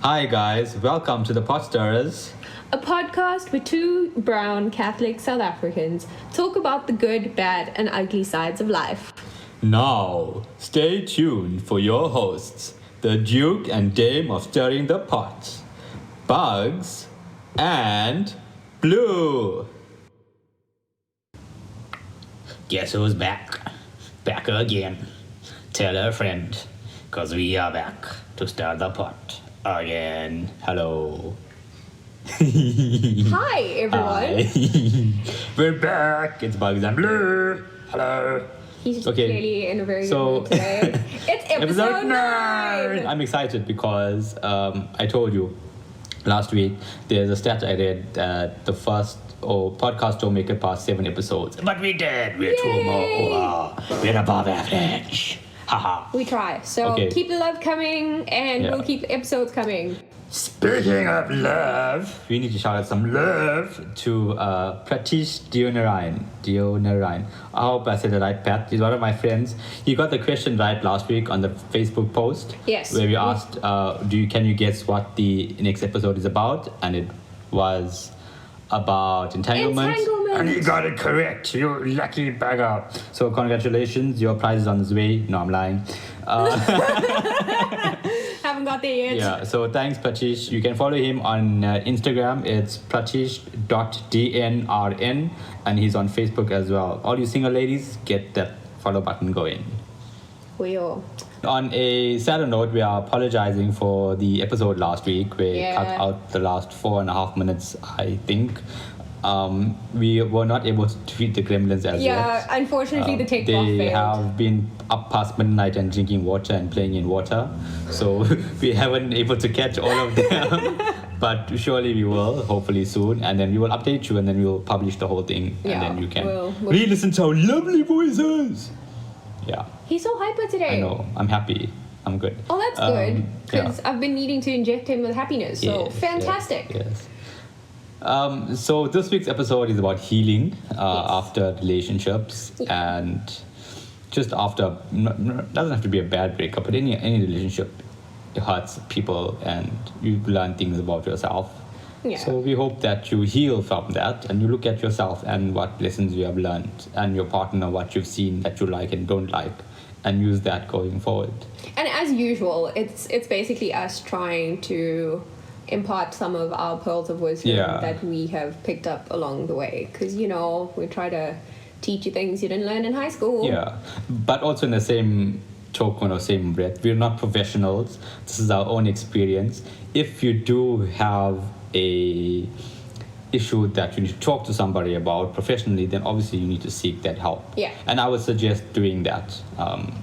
Hi guys, welcome to the Pot Stirrers. A podcast where two brown Catholic South Africans talk about the good, bad, and ugly sides of life. Now, stay tuned for your hosts, the Duke and Dame of Stirring the Pot, Bugz and Bloo. Guess who's back? Back again. Tell a friend, cause we are back to stir the pot again. Hello. Hi, everyone. Hi. We're back. It's Bugz and Bloo. Hello. He's Okay, clearly in a very so- good mood today. It's episode 9! I'm excited because I told you last week there's a stat I read that the first podcast don't make it past 7 episodes. But we did. We're two more. We're above average. Haha. We try. So Okay. keep the love coming and Yeah. we'll keep the episodes coming. Speaking of love, We need to shout out some love to Pratish Dionarine. I hope I said it right, Pat. He's one of my friends. He got the question right last week on the Facebook post. Yes. Where we asked, can you guess what the next episode is about? And it was about entanglement. and you got it correct, you lucky bugger. So congratulations, your prize is on its way. No, I'm lying. Haven't got there yet. Yeah, so thanks, Pratish. You can follow him on Instagram. It's pratish.dnrn, and he's on Facebook as well. All you single ladies, get that follow button going. We all. On a sadder note, we are apologizing for the episode last week. We cut out the last 4.5 minutes, I think. We were not able to defeat the gremlins as yet. Yeah, unfortunately the takeoff They failed. have been up past midnight and drinking water and playing in water. So we haven't been able to catch all of them. But surely we will, hopefully soon. And then we will update you and then we will publish the whole thing. Yeah, and then you can we'll- re-listen to our lovely voices. Yeah, He's so hyper today. I know. I'm happy. I'm good. Oh, that's good. Because yeah. I've been needing to inject him with happiness. So, Yes, fantastic. Yes. So this week's episode is about healing after relationships and just after, doesn't have to be a bad breakup, but any relationship hurts people and you learn things about yourself. Yeah. So we hope that you heal from that and you look at yourself and what lessons you have learned and your partner, what you've seen that you like and don't like, and use that going forward. And as usual, it's basically us trying to impart some of our pearls of wisdom that we have picked up along the way. Because, we try to teach you things you didn't learn in high school. Yeah, but also in the same token or same breath, we're not professionals. This is our own experience. If you do have a issue that you need to talk to somebody about professionally, then obviously you need to seek that help. Yeah. And I would suggest doing that,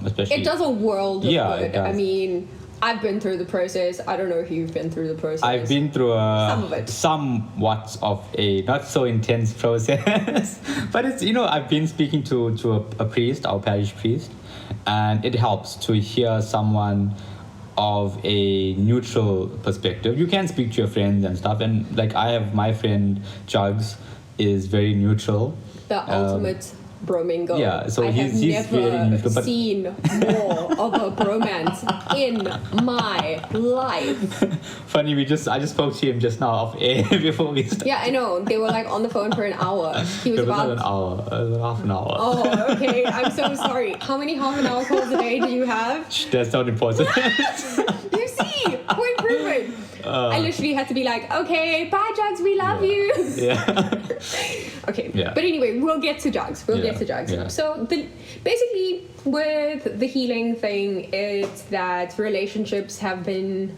especially... It does a world of It good. does. I mean, I've been through the process. I don't know if you've been through the process. I've been through Some of it. somewhat of a not so intense process, but it's I've been speaking to a priest, our parish priest, and it helps to hear someone of a neutral perspective. You can speak to your friends and stuff, and like I have my friend Jugs is very neutral. The ultimate bromingo. Yeah, so I he's have very never neutral, but- seen more of a bromance in my life. Funny, I just spoke to him just now off air before we started. Yeah, I know. They were like on the phone for an hour. He was It was about not an hour, half an hour. Oh, okay. I'm so sorry. How many half-an-hour calls a day do you have? That's not important. You see, point proven. I literally had to be like, okay, bye, Jugs, we love you. Yeah. Okay, Yeah. but anyway, we'll get to Jugs. Yeah. So basically, with the healing thing, it's that relationships have been...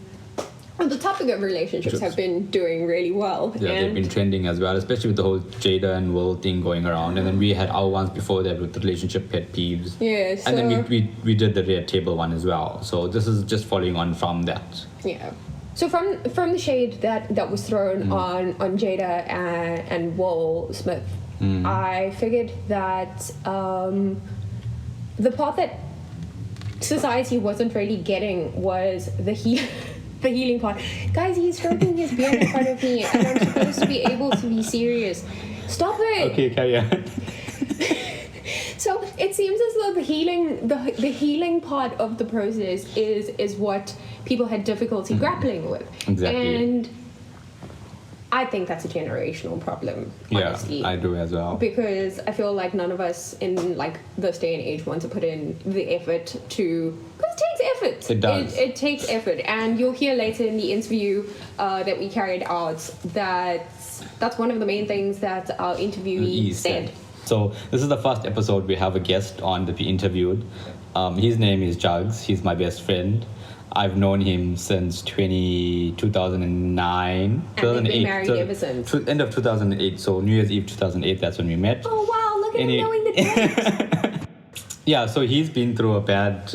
On the topic of relationships have been doing really well. Yeah, they've been trending as well, especially with the whole Jada and Will thing going around. And then we had our ones before that with the relationship pet peeves. Yeah, And then we did the Red Table one as well. So this is just following on from that. Yeah. So from the shade that was thrown on Jada and Will Smith, I figured that the part that society wasn't really getting was the healing part. Guys, he's stroking his beard in front of me and I'm supposed to be able to be serious. Stop it! Okay, carry on. So it seems as though the healing part of the process is what people had difficulty grappling with. Exactly. And I think that's a generational problem, honestly. Yeah, I do as well. Because I feel like none of us in like this day and age want to put in the effort to, because it takes effort. It does. It takes effort, and you'll hear later in the interview that we carried out that that's one of the main things that our interviewee said. So this is the first episode we have a guest on that we interviewed. His name is Jugs. He's my best friend. I've known him since 2009. And they've been married ever since. End of 2008, so New Year's Eve 2008, that's when we met. Oh wow, look at him knowing the date. Yeah, so he's been through a bad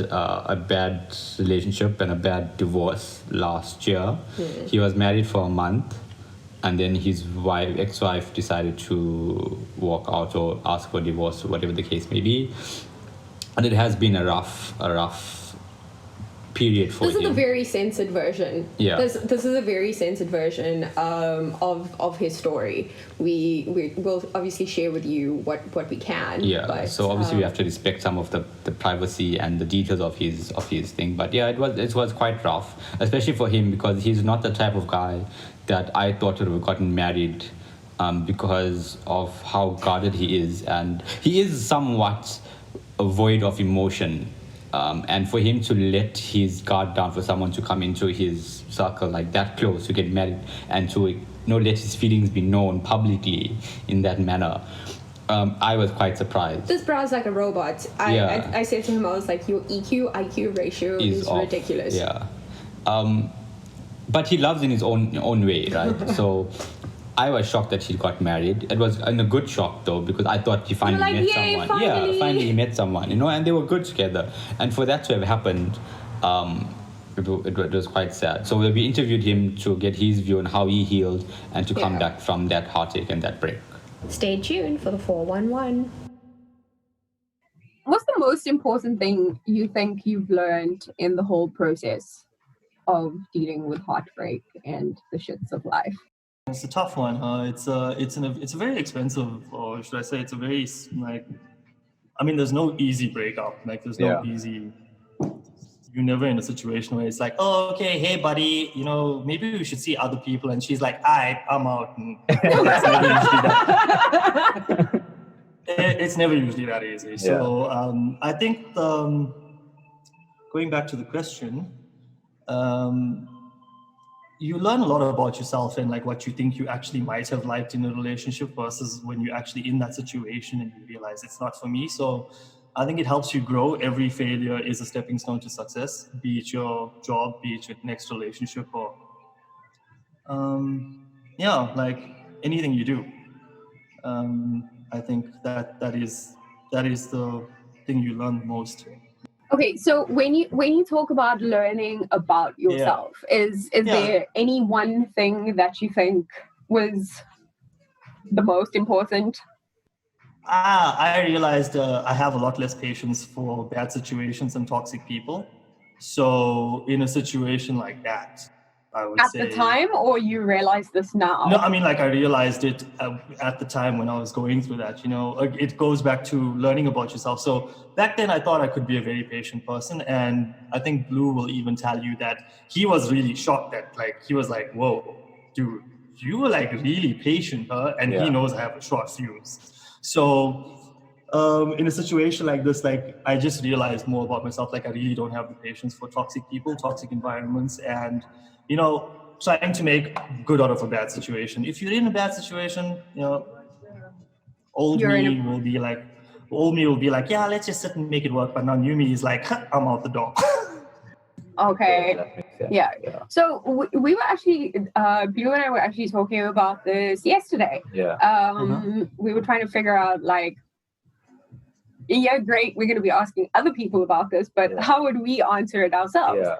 relationship and a bad divorce last year. He was married for a month, and then his ex-wife decided to walk out or ask for divorce, whatever the case may be. And it has been a rough period for him. This is a very censored version. Yeah. This is a very censored version of his story. We will obviously share with you what we can. Yeah. But, so obviously we have to respect some of the privacy and the details of his thing. But yeah, it was quite rough, especially for him because he's not the type of guy that I thought would have gotten married because of how guarded he is, and he is somewhat void of emotion. And for him to let his guard down for someone to come into his circle like that close to get married and to let his feelings be known publicly in that manner, I was quite surprised. This bro's like a robot. I said to him, I was like, your EQ-IQ ratio is ridiculous. Yeah. But he loves in his own way, right? So I was shocked that he got married. It was a good shock though, because I thought he finally met someone. Finally. Yeah, finally he met someone, and they were good together. And for that to have happened, it was quite sad. So we interviewed him to get his view on how he healed and to come back from that heartache and that break. Stay tuned for the 411. What's the most important thing you think you've learned in the whole process of dealing with heartbreak and the shits of life? It's a tough one. It's a very expensive, or should I say, it's a very there's no easy breakup. Like there's no easy. You're never in a situation where it's like, oh, okay, hey buddy, maybe we should see other people, and she's like, I'm out. And it's never usually that. It's never usually that easy. Yeah. So I think going back to the question. You learn a lot about yourself and like what you think you actually might have liked in a relationship versus when you're actually in that situation and you realize it's not for me. So I think it helps you grow. Every failure is a stepping stone to success, be it your job, be it your next relationship, or like anything you do. I think that is the thing you learn most. Okay, so when you talk about learning about yourself, is there any one thing that you think was the most important? I realized I have a lot less patience for bad situations and toxic people. So in a situation like that, I would say... At the time, or you realize this now? No, I mean, like I realized it at the time when I was going through that, it goes back to learning about yourself. So back then I thought I could be a very patient person. And I think Blue will even tell you that he was really shocked that he was like, whoa, dude, you were like really patient, huh? And he knows I have a short fuse. So in a situation like this, I just realized more about myself. I really don't have the patience for toxic people, toxic environments, and trying to make good out of a bad situation. If you're in a bad situation, old me will be like, yeah, let's just sit and make it work. But now new me is like, I'm out the door. Okay. Yeah. So we were actually, Blue and I were actually talking about this yesterday. Yeah. We were trying to figure out great, we're going to be asking other people about this, but how would we answer it ourselves? Yeah.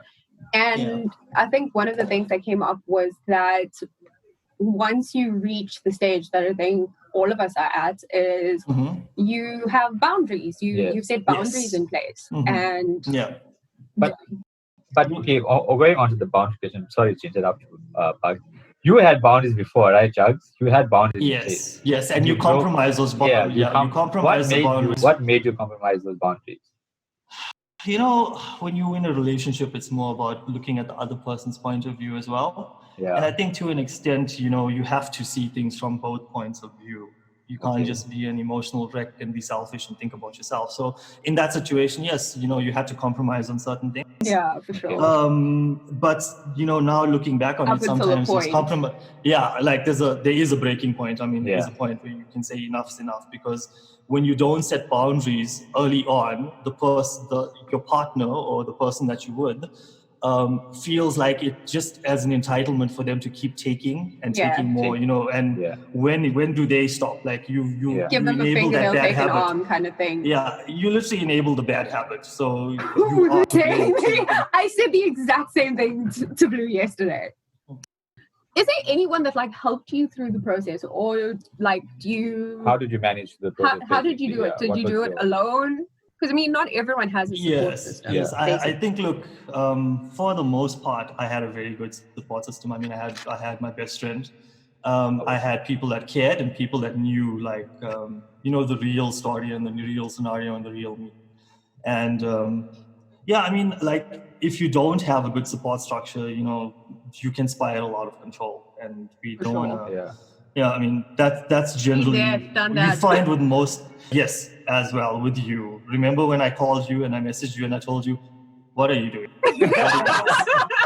And I think one of the things that came up was that once you reach the stage that I think all of us are at is you have boundaries. You set boundaries in place. And but okay, going on to the boundary question, sorry to interrupt, Bug. you had boundaries before, right, Jugs? You had boundaries. Yes, and you compromise those boundaries. You compromise the boundaries. What made you compromise those boundaries? When you're in a relationship, it's more about looking at the other person's point of view as well. Yeah. And I think to an extent, you have to see things from both points of view. You can't just be an emotional wreck and be selfish and think about yourself. So in that situation, yes, you had to compromise on certain things. Yeah, for sure. But now looking back on it, sometimes it's compromise. Yeah, like there is a breaking point. I mean, there is a point where you can say enough's enough, because when you don't set boundaries early on, your partner or the person that you would feels like it just as an entitlement for them to keep taking and taking more, and when do they stop? Like you give them a finger, they'll take an arm kind of thing. Yeah, you literally enable the bad habit. So I said the exact same thing to Blue yesterday. Is there anyone that helped you through the process, or how did you manage the process? How did you do it? Did you do it alone? Because not everyone has a support system. Yes. I think, look, for the most part, I had a very good support system. I mean, I had my best friend. I had people that cared and people that knew, the real story and the real scenario and the real me. And if you don't have a good support structure, you can spiral out of control, and we don't want to. Yeah, I mean that's generally we find with most. Yes, as well with you. Remember when I called you and I messaged you and I told you, what are you doing? That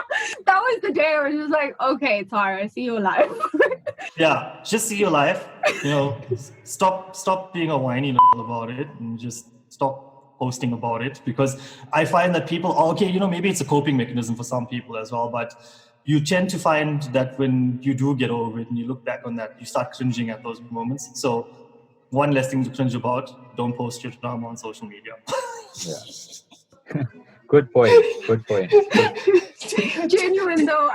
was the day I was just like, okay, Tara, see you live. Yeah, just see your life. Stop being a whiny about it, and just stop posting about it, because I find that people, maybe it's a coping mechanism for some people as well, but you tend to find that when you do get over it and you look back on that, you start cringing at those moments. So one less thing to cringe about, don't post your drama on social media. Yeah. Good point. Genuine though.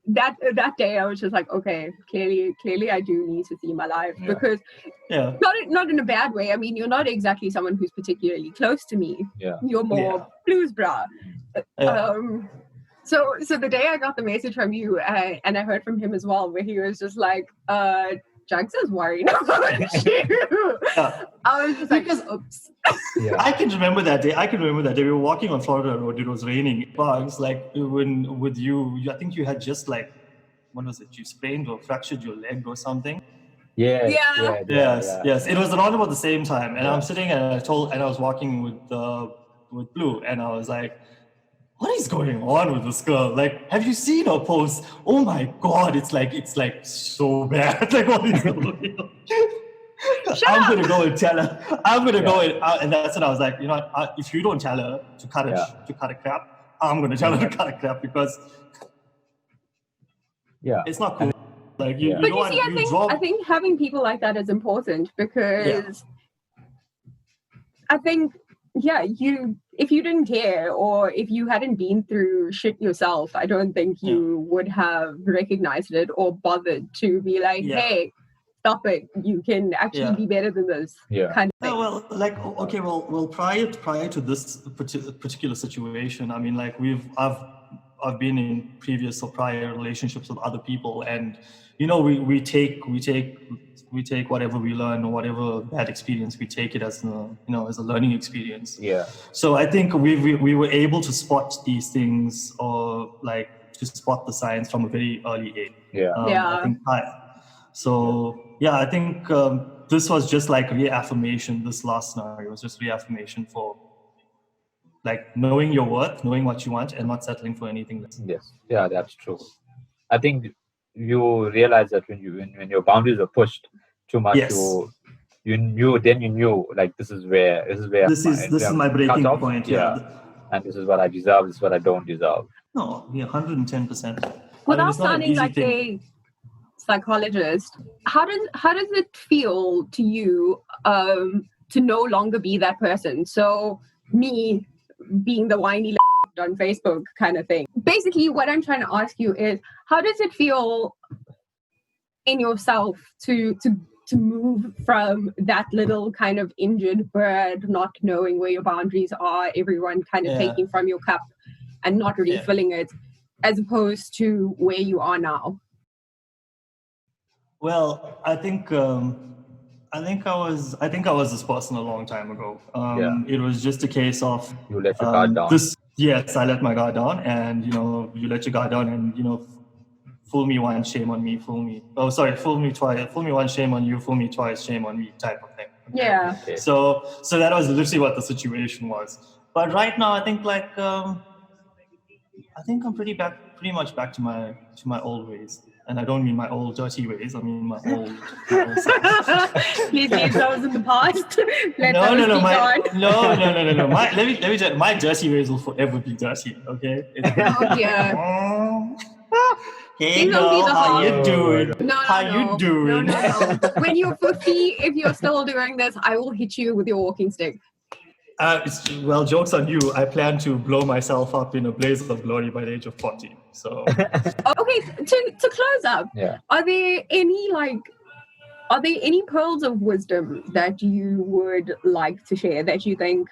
That day I was just like, okay, clearly I do need to see my life, because not in a bad way. I mean, you're not exactly someone who's particularly close to me. Yeah. You're more blues bra. So the day I got the message from you, and I heard from him as well, where he was just like, Jugs is worried about you. I was just like, oops. Yeah. I can remember that day. We were walking on Florida Road. It was raining. Bugs, when with you, I think you had just what was it? You sprained or fractured your leg or something. Yes. It was around about the same time, and I'm sitting and I was walking with Blue, and I was like, what is going on with this girl? Have you seen her post? Oh my God, it's so bad. What is going on? I'm going to go and tell her. I'm going to go and that's when I was like, if you don't tell her to cut a crap, I'm going to tell her to cut a crap, because it's not cool. I think having people like that is important, because I think, if you didn't care, or if you hadn't been through shit yourself, I don't think you would have recognized it or bothered to be like, hey, stop it. You can actually be better than this kind of thing. Well, prior to this particular situation, I mean, I've been in previous or prior relationships with other people, and we take whatever we learn, or whatever bad experience, we take it as as a learning experience. Yeah. So I think we were able to spot these things, or to spot the signs from a very early age. I think I think this was just reaffirmation. This last scenario was just reaffirmation for knowing your worth, knowing what you want, and not settling for anything less. Yes. Yeah, that's true. I think you realize that when your boundaries are pushed too much, you knew this is my breaking point. And this is what I deserve. This is what I don't deserve. No, 110%. Without sounding like a psychologist, how does it feel to you to no longer be that person? So me being the whiny on Facebook kind of thing. Basically, what I'm trying to ask you is, how does it feel in yourself to move from that little kind of injured bird, not knowing where your boundaries are, everyone kind of taking from your cup and not refilling it, as opposed to where you are now? Well, I think I was this person a long time ago. It was just a case of You let your guard down. Yes, I let my guard down, and you let your guard down, and fool me once, shame on me. Fool me twice, fool me once, shame on you. Fool me twice, shame on me, type of thing. Okay? Yeah. Okay. So that was literally what the situation was. But right now, I think I'm pretty much back to my old ways. And I don't mean my old dirty ways. I mean my old self. Please leave those in the past. No. Let me tell you, my dirty ways will forever be dirty. Okay. Oh yeah. Hey girl, how you doing? No. How you doing? No. When you're 50, if you're still doing this, I will hit you with your walking stick. Well, joke's on you. I plan to blow myself up in a blaze of glory by the age of 40. So. Okay, to close up, are there any pearls of wisdom that you would like to share that you think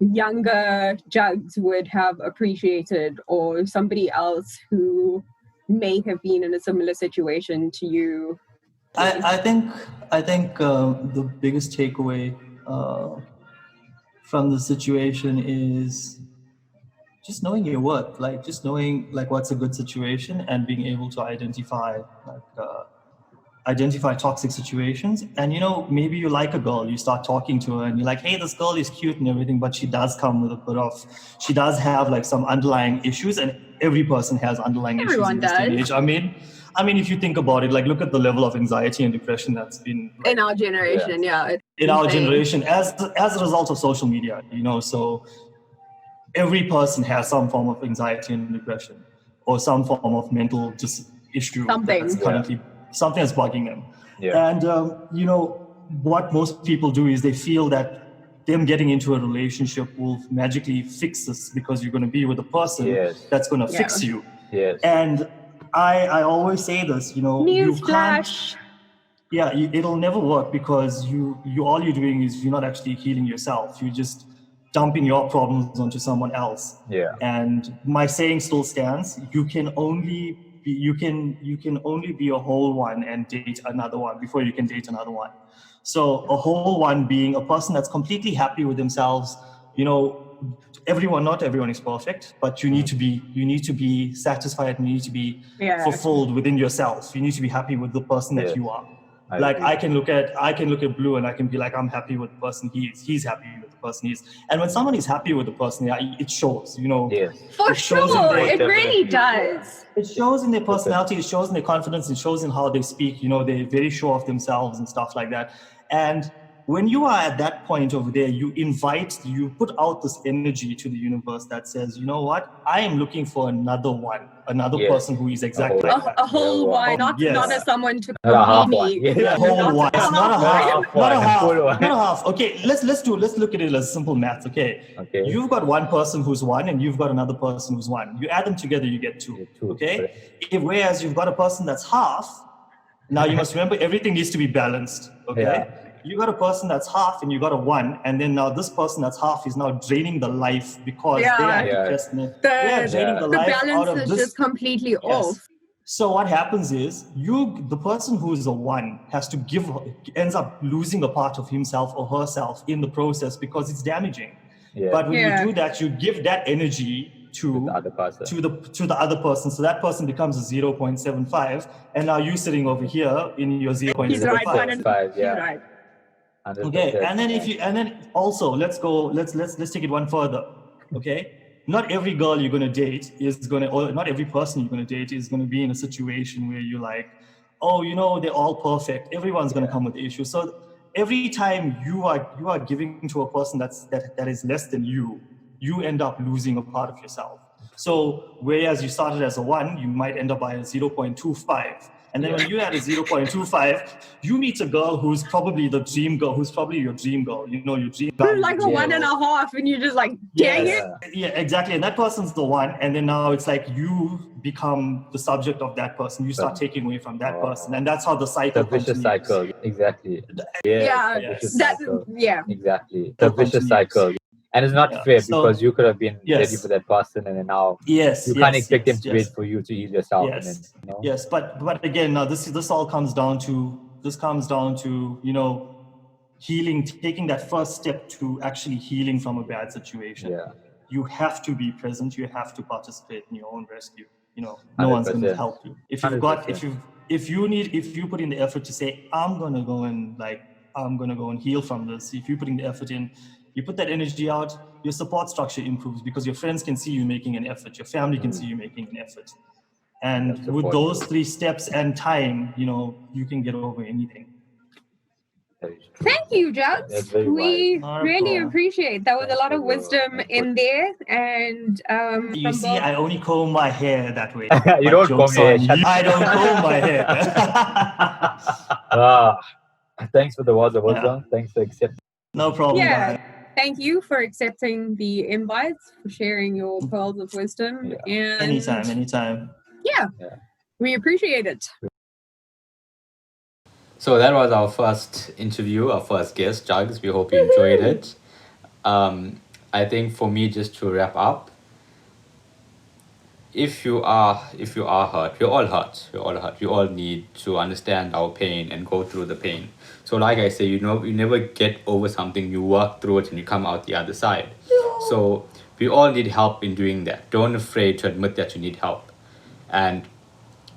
younger Jugs would have appreciated, or somebody else who may have been in a similar situation to you? I think the biggest takeaway from the situation is just knowing your worth, just knowing what's a good situation and being able to identify toxic situations. And maybe you like a girl, you start talking to her and you're like, hey, this girl is cute and everything, but she does come with she does have some underlying issues, and every person has underlying issues in this day and age. I mean, if you think about it, look at the level of anxiety and depression that's been in our generation, in our generation as a result of social media, so every person has some form of anxiety and depression or some form of mental issue that's currently something that's bugging them. And what most people do is they feel that them getting into a relationship will magically fix this because you're going to be with a person that's going to fix you. And I always say this, Newsflash. It'll never work, because you all you're doing is you're not actually healing yourself. You're just dumping your problems onto someone else. And my saying still stands: you can only be a whole one and date another one before you can date another one. So a whole one being a person that's completely happy with themselves. Not everyone is perfect, but you need to be satisfied, and you need to be fulfilled within yourself. You need to be happy with the person that you are. I can look at Blue and I can be like, I'm happy with the person he is. He's happy with the person he is. And when someone is happy with the person, it shows. For sure, it really does. It shows in their personality. It shows in their confidence. It shows in how they speak. They're very sure of themselves and stuff like that. And when you are at that point over there, you put out this energy to the universe that says, you know what? I am looking for another person who is exactly like that. A whole one, not as someone to complete me. A whole one. Not a half. Okay, let's look at it as simple math. Okay. You've got one person who's one, and you've got another person who's one. You add them together, you get two. Okay. Whereas you've got a person that's half. Now you must remember, everything needs to be balanced. Okay. You got a person that's half and you got a one, and then now this person that's half is now draining the life because they are just draining the life out of balance is this. just completely off. So what happens is the person who is a one ends up losing a part of himself or herself in the process because it's damaging. But when you do that, you give that energy to the other person. So that person becomes a 0.75, and now you're sitting over here in your 0.75. He's right. He's right. Okay, and then also let's take it one further. Okay, not every girl you're gonna date or not every person you're gonna date is gonna be in a situation where you're like, oh, they're all perfect. Everyone's gonna come with issues. So every time you are giving to a person that is less than you end up losing a part of yourself. So whereas you started as a 1, you might end up by a 0.25. And then when you add a 0.25, you meet a girl who's probably the dream girl, who's probably your dream girl. Your dream girl. Like a 1.5, and you're just like, dang it. Yeah, exactly. And that person's the one. And then now it's like you become the subject of that person. You start taking away from that person. And that's how the cycle continues. The vicious cycle. Exactly. Exactly. The vicious cycle. And it's not Yeah. fair So- because you could have been Yes. ready for that person, and then now Yes, you can't yes, expect yes, them to yes. wait for you to heal yourself. And then, Yes, yes, but again, now this all comes down to healing, taking that first step to actually healing from a bad situation. Yeah. You have to be present. You have to participate in your own rescue. No one's going to 100%. help you. If 100%. if you put in the effort to say, I'm gonna go and heal from this. If you put in the effort in, you put that energy out, your support structure improves because your friends can see you making an effort. Your family can see you making an effort. And That's with support. those 3 steps and time, you can get over anything. That is true. Thank you, That's Jugs. very We wise. Not a really problem. appreciate that. Was a Thanks lot for of the wisdom input. in there, and You from see, both- I only comb my hair that way. You But don't joke's comb your on hair, shut you. I don't comb my hair. Thanks for the words of wisdom. Thanks for accepting. No problem. Yeah. guys. Thank you for accepting the invites, for sharing your pearls of wisdom, Yeah. and Anytime. yeah, Yeah. we appreciate it. So that was our first interview, our first guest, Jugs. We hope you enjoyed it. I think for me, just to wrap up, if you are hurt, we're all hurt. We all need to understand our pain and go through the pain. So like I say, you never get over something, you work through it and you come out the other side. So we all need help in doing that. Don't afraid to admit that you need help. And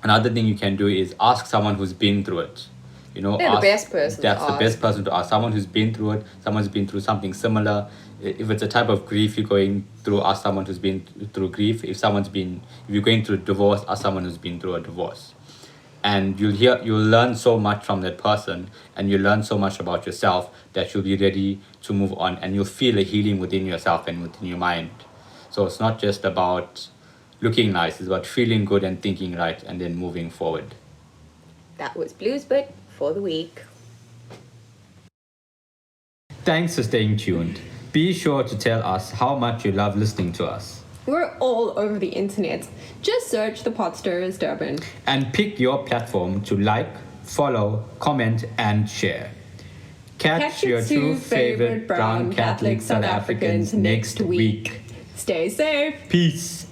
another thing you can do is ask someone who's been through it. They're the best person to That's the ask. best person to ask. Someone who's been through it, someone who's been through something similar. If it's a type of grief you're going through, ask someone who's been through grief. If you're going through divorce, ask someone who's been through a divorce. And you'll learn so much from that person, and you'll learn so much about yourself that you'll be ready to move on, and you'll feel a healing within yourself and within your mind. So it's not just about looking nice, it's about feeling good and thinking right and then moving forward. That was Blues Bit for the week. Thanks for staying tuned. Be sure to tell us how much you love listening to us. We're all over the internet. Just search the Pot Stirrers Durban. And pick your platform to like, follow, comment, and share. Catch your two favorite brown Catholic South Africans next week. Stay safe. Peace.